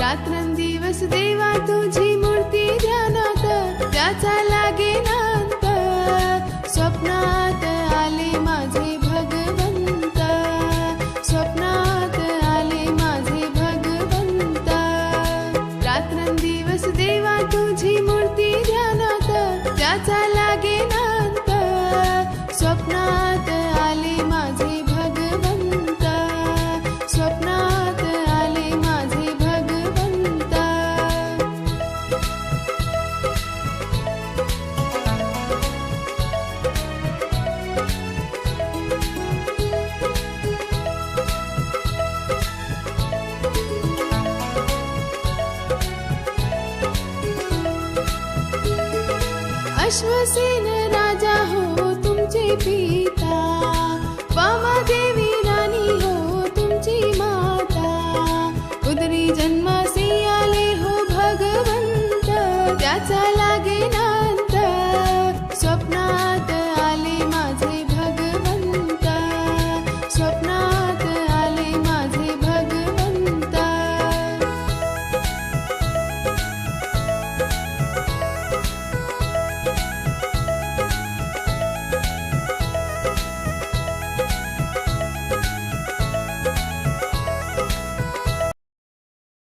रात्रंदिवस देवा तुझी मूर्ती ध्यानात, त्याचा लागे नांत. स्वप्नात आले माझे भगवंत, स्वप्नात आले माझे भगवंत. रात्रंदिवस देवा तुझी मूर्ती ध्यानात, त्याचा लागे नांत. स्वप्नात आले माझे भगवंत, स्वप्नात आले माझे भगवंत. अश्वसेन राजा हो तुमचे पिता, वामदेव